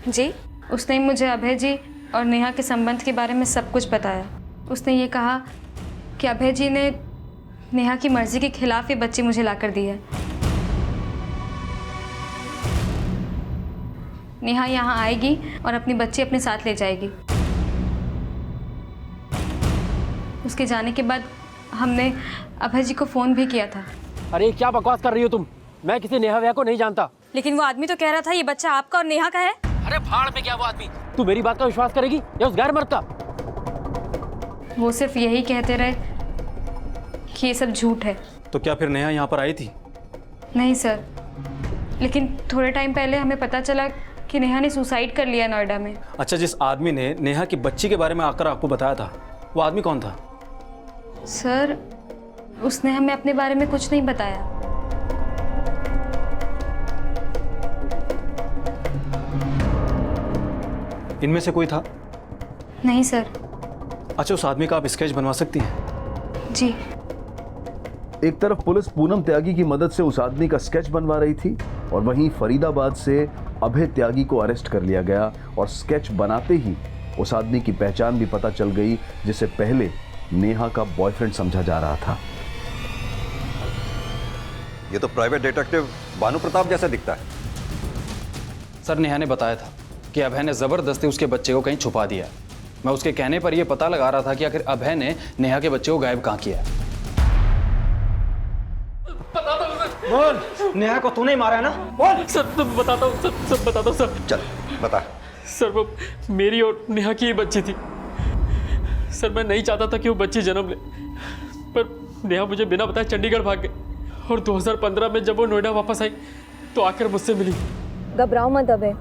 जी, उसने मुझे अभय जी और नेहा के संबंध के बारे में सब कुछ बताया। उसने ये कहा कि अभय जी ने नेहा की मर्जी के खिलाफ ये बच्ची मुझे लाकर दी है। नेहा यहाँ आएगी और अपनी बच्ची अपने साथ ले जाएगी। उसके जाने के बाद हमने अभय जी को फ़ोन भी किया था। अरे क्या बकवास कर रही हो तुम? मैं किसी नेहा वेहा को नहीं जानता। लेकिन वो आदमी तो कह रहा था ये बच्चा आपका और नेहा का है। अरे भाड़ में क्या वो आदमी? तू मेरी बात का विश्वास करेगी या उस गैर मर्द का? वो सिर्फ यही कहते रहे कि ये सब झूठ है। तो क्या फिर नेहा यहाँ पर आई थी? नहीं सर, लेकिन थोड़े टाइम पहले हमें पता चला कि नेहा ने सुसाइड कर लिया नोएडा में। अच्छा, जिस आदमी ने नेहा की बच्ची के बारे में आकर आपको बताया था, वो आदमी कौन था? सर, उसने हमें अपने बारे में कुछ नहीं बताया। इनमें से कोई था? नहीं सर। अच्छा, उस आदमी का आप स्केच बनवा सकती हैं? जी। एक तरफ पुलिस पूनम त्यागी की मदद से उस आदमी का स्केच बनवा रही थी और वहीं फरीदाबाद से अभय त्यागी को अरेस्ट कर लिया गया और स्केच बनाते ही उस आदमी की पहचान भी पता चल गई जिसे पहले नेहा का बॉयफ्रेंड समझा जा रहा था। ये तो प्राइवेट डिटेक्टिव भानु प्रताप जैसा दिखता है। सर, नेहा ने बताया था कि अभय ने जबरदस्ती उसके बच्चे को कहीं छुपा दिया। मैं उसके कहने पर यह पता लगा रहा था कि आखिर अभय ने नेहा के बच्चे को गायब कहाँ किया। बोल, नेहा को तूने मारा है ना? बोल। सर, सब बताता हूँ सर, सब बताता हूँ सर। चल बता। सर, वो मेरी और नेहा की ही बच्ची थी। सर, मैं नहीं चाहता था कि वो बच्ची जन्म ले, पर नेहा मुझे बिना बताए चंडीगढ़ भाग गई और 2015 में जब वो नोएडा वापस आई तो आकर मुझसे मिली। घबराओ मत अबे,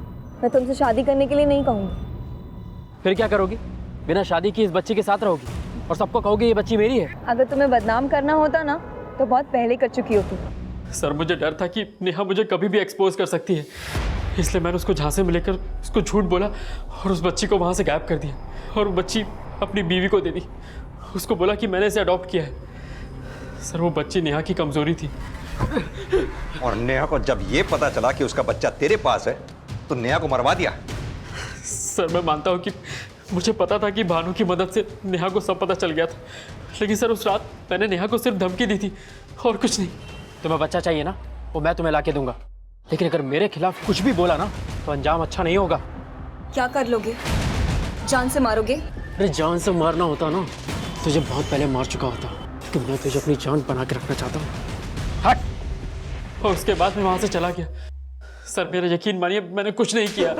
मैं तुमसे शादी करने के लिए नहीं कहूँगी। फिर क्या करोगी? बिना शादी की इस बच्ची के साथ रहोगी और सबको कहोगी ये बच्ची मेरी है? अगर तुम्हें बदनाम करना होता ना तो बहुत पहले कर चुकी होती। सर, मुझे डर था कि नेहा मुझे कभी भी एक्सपोज कर सकती है, इसलिए मैंने उसको झांसे में लेकर उसको झूठ बोला और उस बच्ची को वहाँ से गायब कर दिया और वो बच्ची अपनी बीवी को दे दी। उसको बोला कि मैंने इसे अडॉप्ट किया है। सर, वो बच्ची नेहा की कमजोरी थी। और नेहा को जब ये पता चला कि उसका बच्चा तेरे पास है तो नेहा को मरवा दिया। सर, मैं मानता हूँ कि मुझे पता था कि भानु की मदद से नेहा को सब पता चल गया था, लेकिन सर उस रात मैंने नेहा को सिर्फ धमकी दी थी और कुछ नहीं। तुम्हें बच्चा चाहिए ना, वो मैं तुम्हें लाके दूंगा, लेकिन अगर मेरे खिलाफ कुछ भी बोला ना तो अंजाम अच्छा नहीं होगा। क्या कर लोगे? जान से मारोगे? अरे जान से मारना होता ना तुझे बहुत पहले मार चुका होता, लेकिन मैं तुझे अपनी जान बना के रखना चाहता हूँ। हट। और उसके बाद मैं वहाँ से चला गया। सर, मेरा यकीन मानिए, मैंने कुछ नहीं किया।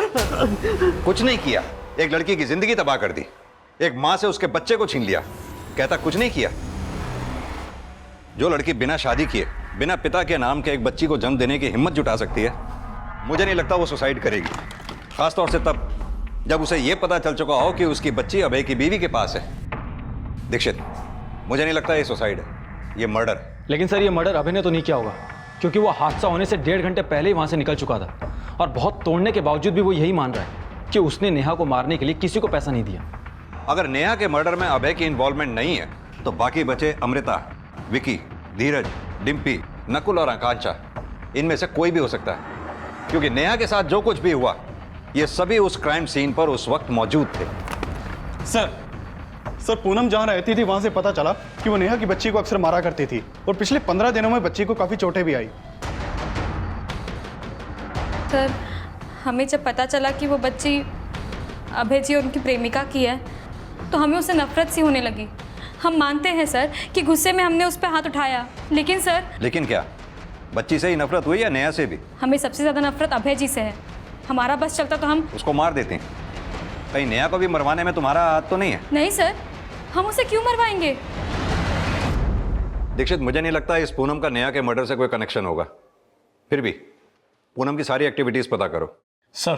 कुछ नहीं किया? एक लड़की की जिंदगी तबाह कर दी, एक माँ से उसके बच्चे को छीन लिया, कहता कुछ नहीं किया? जो लड़की बिना शादी किए, बिना पिता के नाम के एक बच्ची को जन्म देने की हिम्मत जुटा सकती है, मुझे नहीं लगता वो सुसाइड करेगी। खासतौर से तब जब उसे यह पता चल चुका हो कि उसकी बच्ची अभय की बीवी के पास है। दीक्षित, मुझे नहीं लगता ये सुसाइड है, ये मर्डर। लेकिन सर, ये मर्डर अभय ने तो नहीं किया होगा, क्योंकि वो हादसा होने से 1.5 घंटे पहले ही वहां से निकल चुका था और बहुत तोड़ने के बावजूद भी वो यही मान रहा है कि उसने नेहा को मारने के लिए किसी को पैसा नहीं दिया। अगर नेहा के मर्डर में अभय की इन्वॉल्वमेंट नहीं है तो बाकी बचे अमृता, विकी, धीरज, डिम्पी, नकुल और आकांक्षा, इनमें से कोई भी हो सकता है, क्योंकि नेहा के साथ जो कुछ भी हुआ ये सभी उस क्राइम सीन पर उस वक्त मौजूद थे। सर, पूनम जहाँ रहती थी वहां से पता चला कि वो नेहा की बच्ची को अक्सर मारा करती थी और पिछले 15 दिनों में बच्ची को काफी चोटें भी आई। सर, हमें जब पता चला कि वो बच्ची अभय जी और उनकी प्रेमिका की है तो हमें उससे नफरत सी होने लगी। हम मानते हैं सर कि गुस्से में हमने उस पर हाथ उठाया, लेकिन सर। लेकिन क्या बच्ची से ही नफरत हुई या नेहा से भी? हमें सबसे ज़्यादा नफरत अभय जी से है। हमारा बस चलता तो हम उसको मार देते हैं। कहीं नेहा को भी मरवाने में तुम्हारा हाथ तो नहीं है? नहीं सर, हम उसे क्यों मरवाएंगे? दीक्षित, मुझे नहीं लगता इस पूनम का नेहा के मर्डर से कोई कनेक्शन होगा। फिर भी पूनम की सारी एक्टिविटीज पता करो। सर,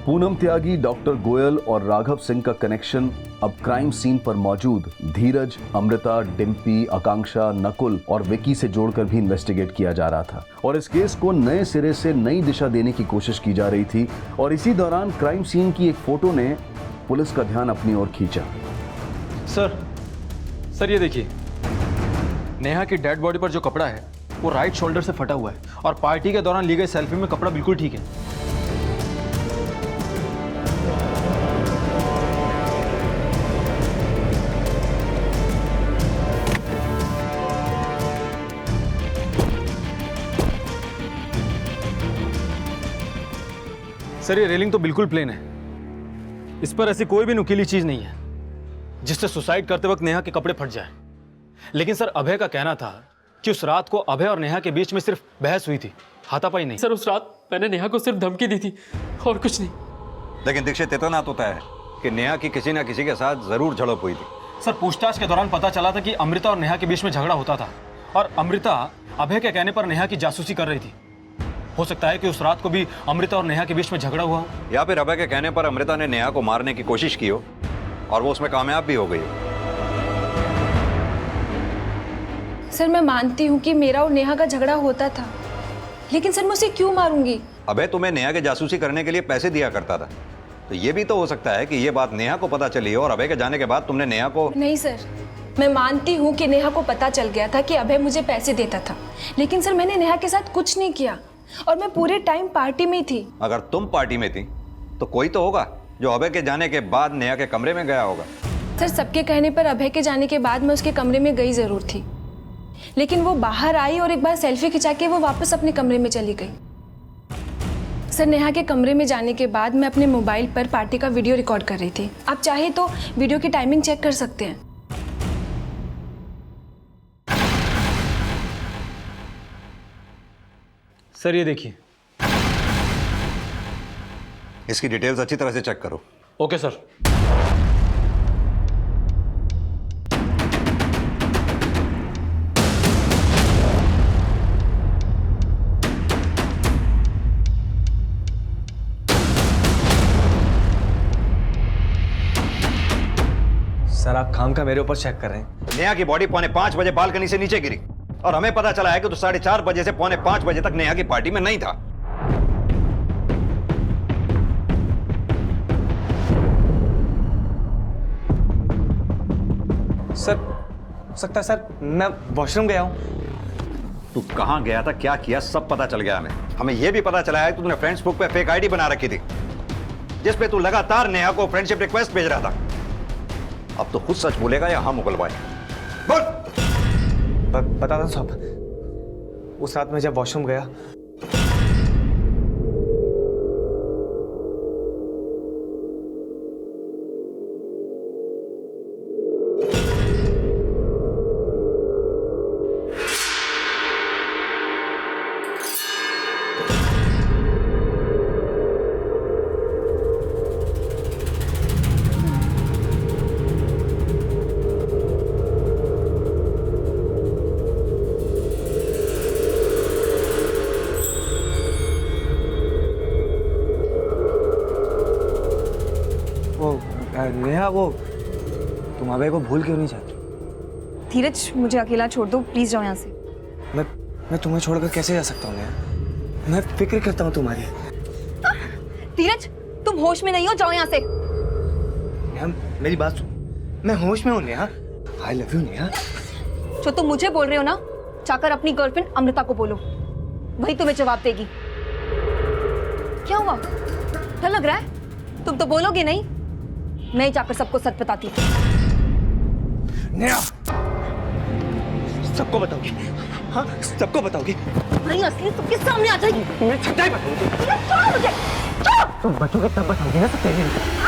पूनम त्यागी, डॉक्टर गोयल और राघव सिंह का कनेक्शन अब क्राइम सीन पर मौजूद धीरज, अमृता, डिम्पी, आकांक्षा, नकुल और विकी से जोड़कर भी इन्वेस्टिगेट किया जा रहा था और इस केस को नए सिरे से नई दिशा देने की कोशिश की जा रही थी। और इसी दौरान क्राइम सीन की एक फोटो ने पुलिस का ध्यान अपनी ओर खींचा। सर ये देखिए, नेहा की डेड बॉडी पर जो कपड़ा है वो राइट शोल्डर से फटा हुआ है और पार्टी के दौरान ली गई सेल्फी में कपड़ा बिल्कुल ठीक है। सर ये रेलिंग तो बिल्कुल प्लेन है, इस पर ऐसी कोई भी नुकीली चीज नहीं है जिससे सुसाइड करते वक्त नेहा के कपड़े फट जाए। लेकिन सर अभय का कहना था कि उस रात को अभय और नेहा के बीच में सिर्फ बहस हुई थी, हाथापाई नहीं। सर उस रात मैंने नेहा को सिर्फ धमकी दी थी और कुछ नहीं। लेकिन दीक्षित इतना तो तय है कि नेहा की किसी ना किसी के साथ जरूर झड़प हुई थी। सर पूछताछ के दौरान पता चला था कि अमृता और नेहा के बीच में झगड़ा होता था और अमृता अभय के कहने पर नेहा की जासूसी कर रही थी। हो सकता है कि उस रात को भी अमृता और नेहा के बीच में झगड़ा हुआ हो, या फिर अभय के कहने पर अमृता ने नेहा को मारने की कोशिश की हो और वो उसमें कामयाब भी हो गई हो। सर मैं मानती हूँ कि मेरा और नेहा का झगड़ा होता था, लेकिन सर मैं उसे क्यों मारूंगी? अभय तुम्हें नेहा के जासूसी करने के लिए पैसे दिया करता था, तो ये भी तो हो सकता है कि ये बात नेहा को पता चली हो और अभय के जाने के बाद तुमने नेहा को। नहीं सर, मैं मानती हूँ कि नेहा को पता चल गया था कि अभय मुझे पैसे देता था, लेकिन सर मैंने नेहा के साथ कुछ नहीं किया और मैं पूरे टाइम पार्टी में थी। अगर तुम पार्टी में थी तो कोई तो होगा जो अभय के जाने के बाद नेहा के कमरे में गया होगा। सर सबके कहने पर अभय के जाने के बाद मैं उसके कमरे में गई जरूर थी, लेकिन वो बाहर आई और एक बार सेल्फी खिंचा के वो वापस अपने कमरे में चली गई। सर नेहा के कमरे में जाने के बाद मैं अपने मोबाइल पर पार्टी का वीडियो रिकॉर्ड कर रही थी। आप चाहे तो वीडियो की टाइमिंग चेक कर सकते हैं। सर ये देखिए, इसकी डिटेल्स अच्छी तरह से चेक करो। Okay sir. सर आप खाम का मेरे ऊपर चेक कर रहे हैं। नेहा की बॉडी 4:45 बजे बालकनी से नीचे गिरी और हमें पता चला है कि तो 4:30 बजे से 4:45 बजे तक नेहा की पार्टी में नहीं था। सर सकता सर मैं वॉशरूम गया हूँ। तू कहाँ गया था, क्या किया, सब पता चल गया हमें। हमें यह भी पता चला है कि तूने फेसबुक पे फेक आईडी बना रखी थी जिस पे तू लगातार नेहा को फ्रेंडशिप रिक्वेस्ट भेज रहा था। अब तो खुद सच बोलेगा या हम उगलवाए? बोल। बता दो साहब, उस रात में जब वॉशरूम गया नेहा, वो तुम अभय को भूल क्यों नहीं जाती? धीरज मुझे अकेला छोड़ दो प्लीज, जाओ यहाँ से। मैं तुम्हें छोड़कर कैसे जा सकता हूँ नेहा? मैं फिक्र करता हूँ तुम्हारी। धीरज तुम होश में नहीं हो, जाओ यहाँ से। नेहा मेरी बात सुन, मैं होश में हूँ Neha. I love you Neha. जो तुम मुझे बोल रहे हो ना, जाकर अपनी गर्लफ्रेंड अमृता को बोलो, वही तुम्हें जवाब देगी। क्या हुआ, डर लग रहा है? तुम तो बोलोगे नहीं, मैं जाकर सबको सच बताती हूँ। नेहा सबको बताओगी? हाँ सबको बताओगी? नहीं, असली सबके सामने आ जाएगी। मैं सच्चाई बताऊंगी। छोड़ो मुझे, छोड़ो। तुम बचोगे तब बताओगी ना सच्चाई।